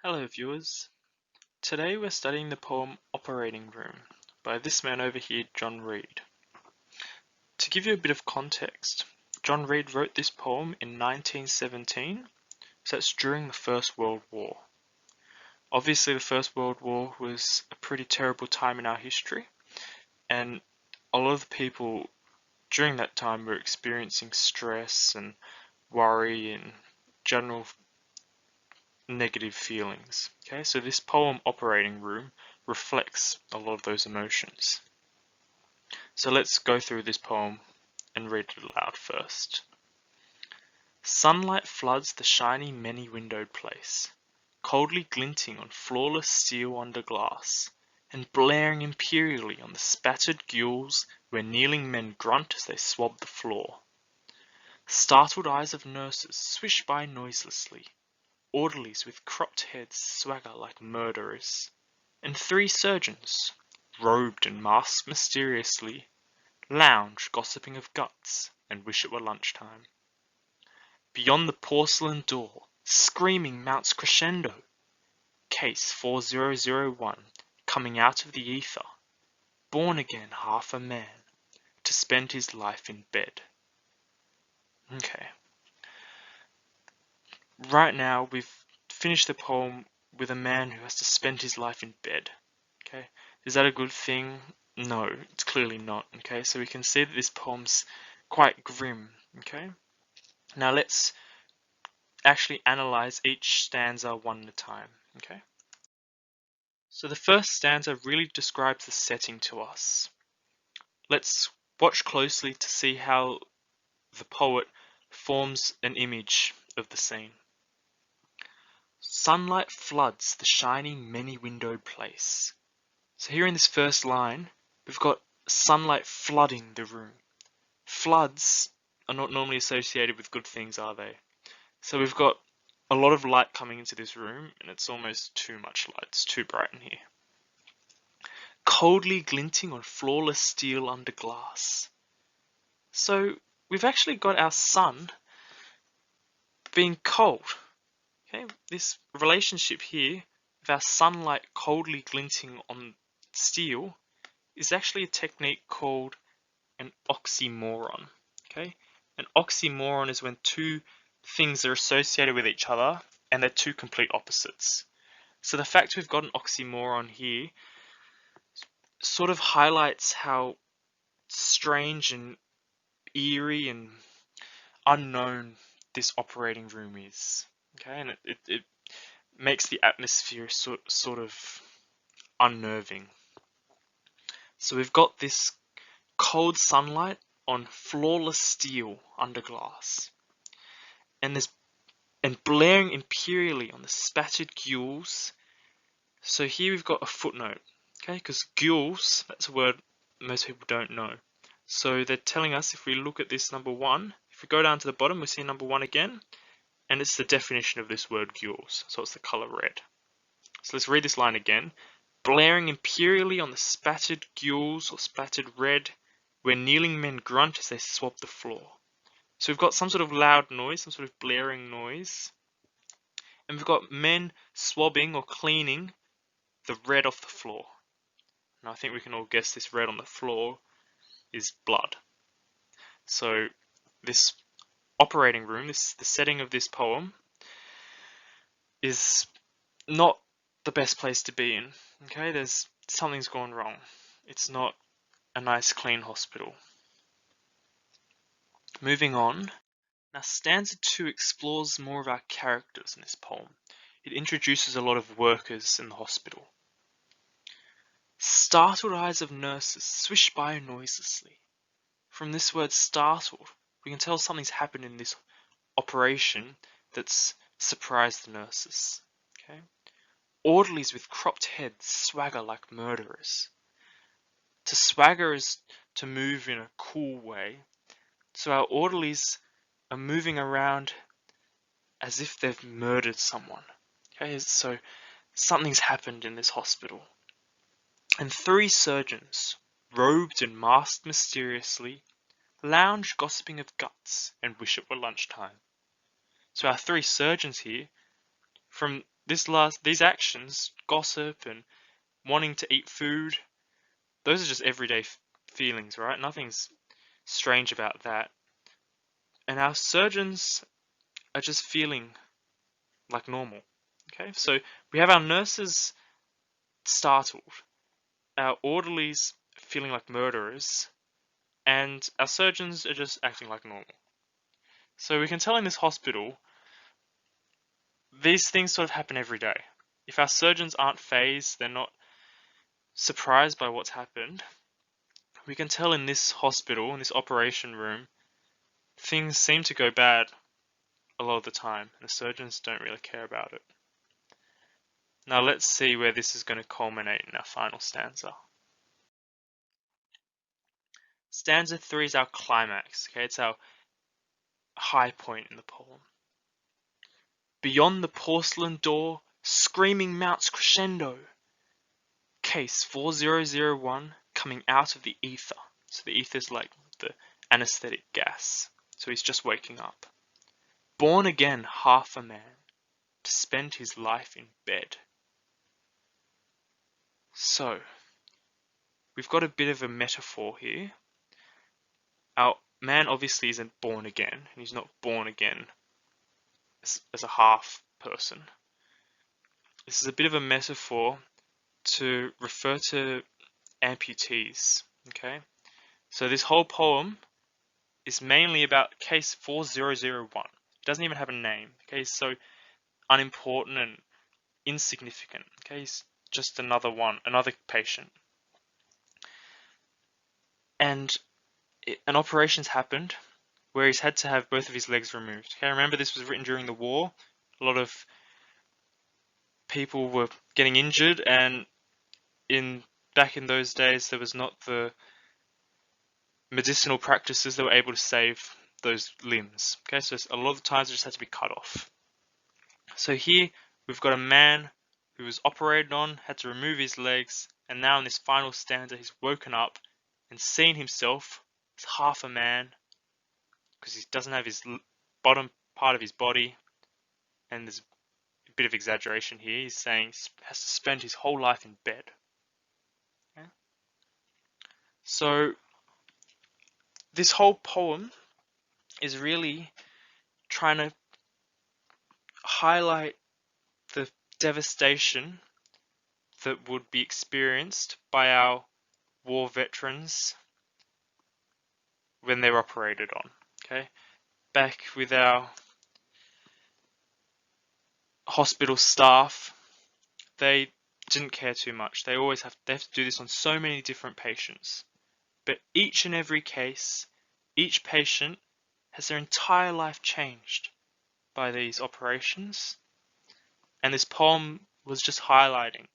Hello viewers, today we're studying the poem Operating Room by this man over here, John Reed. To give you a bit of context, John Reed wrote this poem in 1917, so that's during the First World War. Obviously the First World War was a pretty terrible time in our history, and a lot of the people during that time were experiencing stress and worry and general negative feelings. Okay, so this poem Operating Room reflects a lot of those emotions. So let's go through this poem and read it aloud first. Sunlight floods the shiny many-windowed place, coldly glinting on flawless steel under glass, and blaring imperially on the spattered gules where kneeling men grunt as they swab the floor. Startled eyes of nurses swish by noiselessly, orderlies with cropped heads swagger like murderers, and three surgeons, robed and masked mysteriously, lounge gossiping of guts and wish it were lunchtime. Beyond the porcelain door, screaming mounts crescendo. Case 4001 coming out of the ether, born again half a man, to spend his life in bed. Okay. Right now we've finished the poem with a man who has to spend his life in bed. Okay, is that a good thing? No, it's clearly not. Okay, so we can see that this poem's quite grim. Okay, now let's actually analyze each stanza one at a time. Okay, so the first stanza really describes the setting to us. Let's watch closely to see how the poet forms an image of the scene. Sunlight floods the shiny many-windowed place. So here in this first line, we've got sunlight flooding the room. Floods are not normally associated with good things, are they? So we've got a lot of light coming into this room, and it's almost too much light. It's too bright in here. Coldly glinting on flawless steel under glass. So we've actually got our sun being cold. Okay, this relationship here of our sunlight coldly glinting on steel is actually a technique called an oxymoron. Okay, an oxymoron is when two things are associated with each other and they're two complete opposites. So the fact we've got an oxymoron here sort of highlights how strange and eerie and unknown this operating room is. Okay, and it makes the atmosphere sort of unnerving. So we've got this cold sunlight on flawless steel under glass, and blaring imperially on the spattered gules. So here we've got a footnote, okay, because gules, that's a word most people don't know. So they're telling us, if we look at this number one, if we go down to the bottom, we see number one again, and it's the definition of this word gules, so it's the color red. So let's read this line again. Blaring imperially on the spattered gules or spattered red, where kneeling men grunt as they swab the floor. So we've got some sort of loud noise, some sort of blaring noise, and we've got men swabbing or cleaning the red off the floor. And I think we can all guess this red on the floor is blood. So this operating room, the setting of this poem, is not the best place to be in. Okay, something's gone wrong. It's not a nice clean hospital. Moving on. Now stanza 2 explores more of our characters in this poem. It introduces a lot of workers in the hospital. Startled eyes of nurses swish by noiselessly. From this word startled, we can tell something's happened in this operation that's surprised the nurses. Okay? Orderlies with cropped heads swagger like murderers. To swagger is to move in a cool way. So our orderlies are moving around as if they've murdered someone. Okay, so something's happened in this hospital. And three surgeons, robed and masked mysteriously, lounge gossiping of guts and wish it were lunchtime. So our three surgeons here, from these actions, gossip and wanting to eat food, those are just everyday feelings, right? Nothing's strange about that. And our surgeons are just feeling like normal. Okay, so we have our nurses startled, our orderlies feeling like murderers, and our surgeons are just acting like normal. So we can tell in this hospital, these things sort of happen every day. If our surgeons aren't fazed, they're not surprised by what's happened, we can tell in this hospital, in this operation room, things seem to go bad a lot of the time, and the surgeons don't really care about it. Now let's see where this is going to culminate in our final stanza. Stanza 3 is our climax, okay? It's our high point in the poem. Beyond the porcelain door, screaming mounts crescendo. Case 4001 coming out of the ether. So the ether is like the anesthetic gas. So he's just waking up. Born again half a man, to spend his life in bed. So, we've got a bit of a metaphor here. Our man obviously isn't born again, and he's not born again as a half person. This is a bit of a metaphor to refer to amputees, okay? So this whole poem is mainly about case 4001. It doesn't even have a name, okay? It's so unimportant and insignificant, okay? He's just another patient. And an operation's happened where he's had to have both of his legs removed. Okay, remember this was written during the war. A lot of people were getting injured, and back in those days there was not the medicinal practices that were able to save those limbs. Okay, so a lot of the times it just had to be cut off. So here we've got a man who was operated on, had to remove his legs, and now in this final stanza he's woken up and seen himself as half a man because he doesn't have his bottom part of his body, and there's a bit of exaggeration here. He's saying he has to spend his whole life in bed. Okay? So this whole poem is really trying to highlight the devastation that would be experienced by our war veterans when they're operated on. Okay, back with our hospital staff, they didn't care too much. They have to do this on so many different patients. But each and every case, each patient has their entire life changed by these operations. And this poem was just highlighting